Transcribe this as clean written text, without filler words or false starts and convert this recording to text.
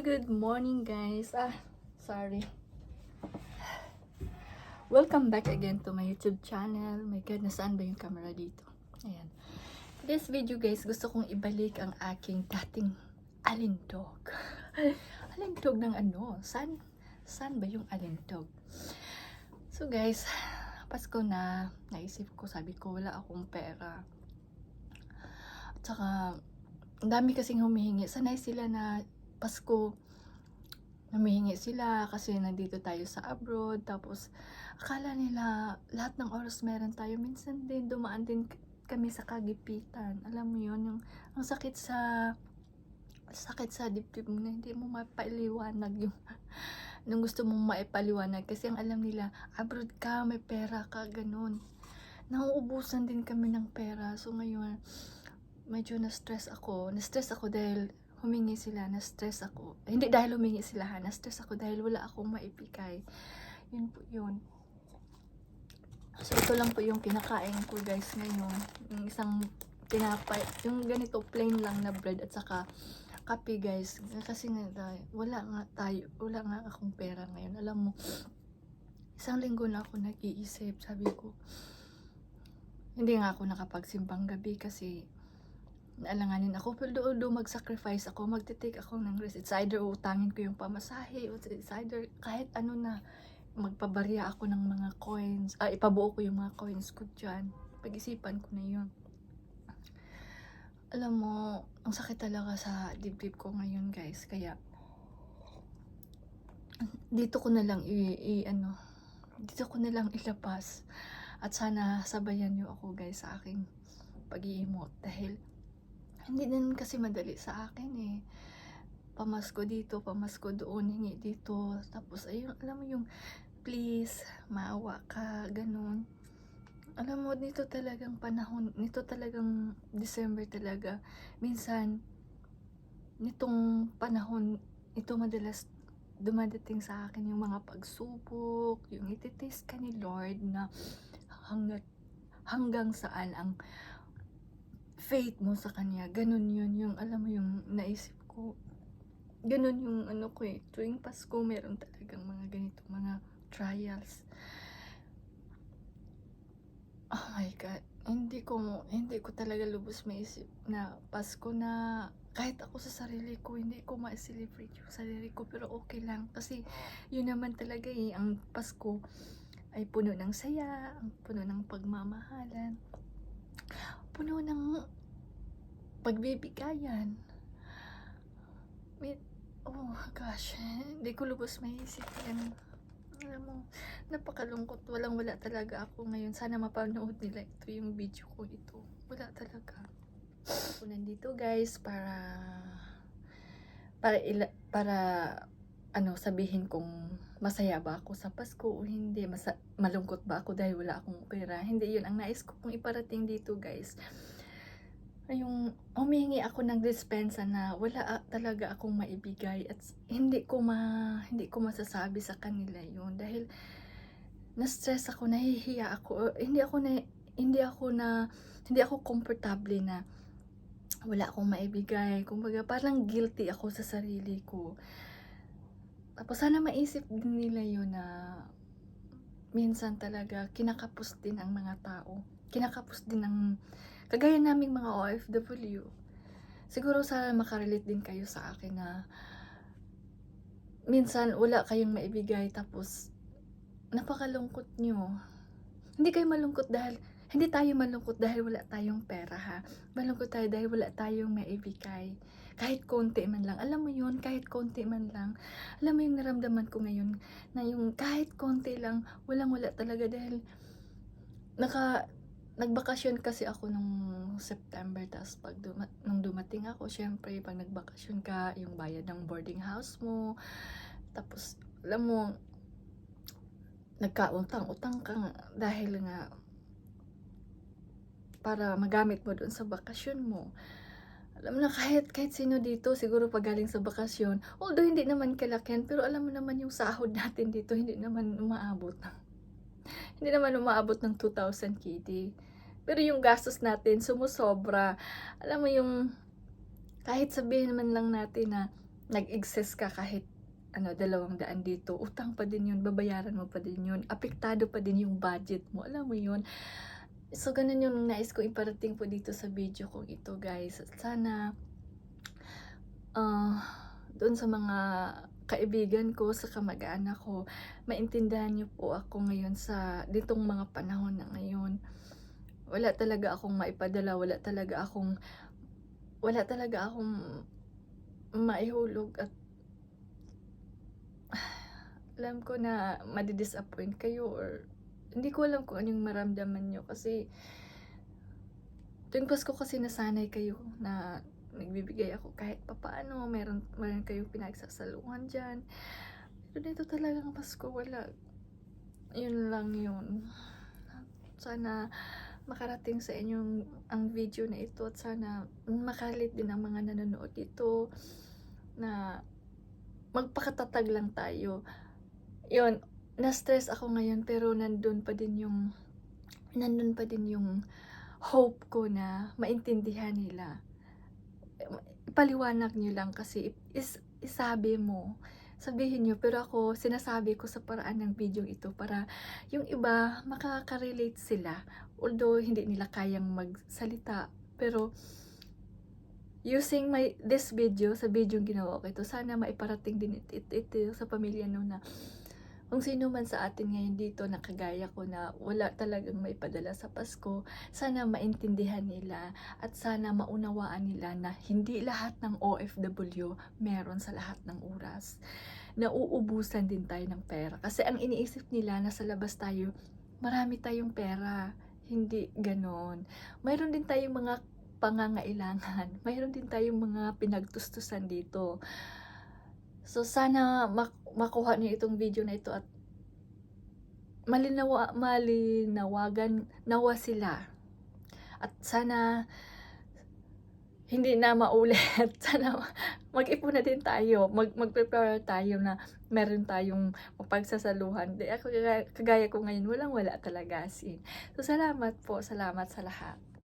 Good morning guys. Sorry. Welcome back again to my YouTube channel. My God, nasaan ba yung camera dito? Ayan. This video guys, gusto kong ibalik ang aking dating alindog. Alindog ng ano? Saan ba yung alindog? So guys, Pasko na, naisip ko, sabi ko wala akong pera. At saka, ang dami kasing humihingi. Sanay sila na Pasko, humihingi sila kasi nandito tayo sa abroad. Tapos, akala nila lahat ng oras meron tayo. Minsan din, dumaan din kami sa kagipitan. Alam mo yun, yung ang sakit sa dibdib mo na hindi mo maipaliwanag yung nung gusto mong maipaliwanag. Kasi ang alam nila, abroad ka, may pera ka, ganun. Nauubusan din kami ng pera. So ngayon, medyo na-stress ako. Na-stress ako dahil humingi sila, na-stress ako. Hindi dahil humingi sila ha, na-stress ako dahil wala akong maibigay. Yun po yun. So ito lang po yung kinakain ko guys ngayon. Yung isang tinapay, yung ganito plain lang na bread at saka kape guys. Kasi nga wala nga akong pera ngayon. Alam mo, isang linggo na ako nag-iisip. Sabi ko, hindi nga ako nakapagsimbang gabi kasi naalanganin ako, pero do mag-sacrifice ako, magte-take ako ng risk. It's either utangin ko yung pamasahe, o it's either kahit ano na, magpabarya ako ng mga coins, ipabuo ko yung mga coins ko dyan. Pag-isipan ko na yun. Alam mo, ang sakit talaga sa dibdib ko ngayon guys, kaya dito ko na lang dito ko na lang ilabas. At sana sabayan nyo ako guys sa aking pag-i-emote dahil hindi din kasi madali sa akin eh. Pamasko dito, pamasko doon, hingi dito. Tapos ayun, alam mo yung please, maawa ka, ganun. Alam mo, nito talagang panahon, nito talagang December talaga. Minsan, nitong panahon, ito madalas dumadating sa akin yung mga pagsubok, yung iti-taste ka ni Lord na hanggang saan ang faith mo sa kanya. Ganun yun, yung alam mo yung naisip ko. Ganun yung ano ko eh. Tuwing Pasko, meron talagang mga ganitong mga trials. Oh my God. Hindi ko talaga lubos maisip na Pasko na kahit ako sa sarili ko, hindi ko ma-celebrate yung sarili ko. Pero okay lang. Kasi yun naman talaga eh. Ang Pasko ay puno ng saya, puno ng pagmamahalan, puno ng pagbibigayan. Oh gosh, hindi ko lubos maisip yan. Alam mo, napakalungkot. Wala talaga ako ngayon. Sana mapanood nila ito, yung video ko ito. Wala talaga. Ako nandito guys para sabihin kung masaya ba ako sa Pasko o hindi, malungkot ba ako dahil wala akong pera. Hindi yun ang nais ko kung iparating dito guys. Yung humihingi ako ng dispensa na wala talaga akong maibigay at hindi ko masasabi sa kanila yun dahil na-stress ako, nahihiya ako, hindi ako komportable na wala akong maibigay. Kumbaga parang guilty ako sa sarili ko. Tapos sana maisip din nila yun na minsan talaga kinakapos din ang mga tao. Kinakapos din ang kagaya naming mga OFW. Siguro sana makarelate din kayo sa akin na minsan wala kayong maibigay tapos napakalungkot nyo. Hindi tayo malungkot dahil wala tayong pera ha. Malungkot tayo dahil wala tayong maibigay. Kahit konti man lang. Alam mo yun, kahit konti man lang. Alam mo yung naramdaman ko ngayon na yung kahit konti lang, walang-wala talaga dahil nagbakasyon kasi ako nung September. Tapos nung dumating ako, syempre pag nagbakasyon ka, yung bayad ng boarding house mo. Tapos alam mo, nagkautang-utang ka nga dahil nga para magamit mo doon sa bakasyon mo. Alam mo na kahit sino dito siguro pag galing sa bakasyon, although hindi naman kalakihan, pero alam mo naman yung sahod natin dito hindi naman umaabot ng 2,000 KD. Pero yung gastos natin sumusobra. Alam mo yung kahit sabihin naman lang natin na nag-excess ka kahit ano, 200 dito, utang pa din yun, babayaran mo pa din yun, apektado pa din yung budget mo, alam mo yun? So, ganun yung nais ko iparating po dito sa video kong ito, guys. At sana, doon sa mga kaibigan ko, sa kamag-anak ko, maintindihan niyo po ako ngayon sa ditong mga panahon na ngayon. Wala talaga akong maipadala, wala talaga akong maihulog at alam ko na madi-disappoint kayo or hindi ko alam kung anong maramdaman niyo kasi tuwing Pasko kasi nasanay kayo na nagbibigay ako kahit papaano, meron kayong pinagsasaluhan diyan. Pero dito talagang Pasko wala, yun lang yun. Sana makarating sa inyong ang video na ito at sana makalit din ang mga nanonood dito na magpakatatag lang tayo. Yun, na-stress ako ngayon pero nandun pa din yung hope ko na maintindihan nila. Ipaliwanag niyo lang kasi sabihin niyo, pero ako sinasabi ko sa paraan ng video ito para yung iba makaka-relate sila. Although hindi nila kayang magsalita, pero using this video, sa video yung ginawa ko ito, sana maiparating din ito sa pamilya no na kung sino man sa atin ngayon dito na kagaya ko na wala talagang maipadala sa Pasko, sana maintindihan nila at sana maunawaan nila na hindi lahat ng OFW meron sa lahat ng oras. Nauubusan din tayo ng pera. Kasi ang iniisip nila na sa labas tayo, marami tayong pera. Hindi ganon. Mayroon din tayong mga pangangailangan. Mayroon din tayong mga pinagtustusan dito. So, sana makuha niyo itong video na ito at malinawagan nawa sila. At sana hindi na maulit. Sana mag-ipon na din tayo. Mag-prepare tayo na meron tayong mapagsasaluhan. Ako, kagaya ko ngayon, walang-wala talaga as in. So, salamat po. Salamat sa lahat.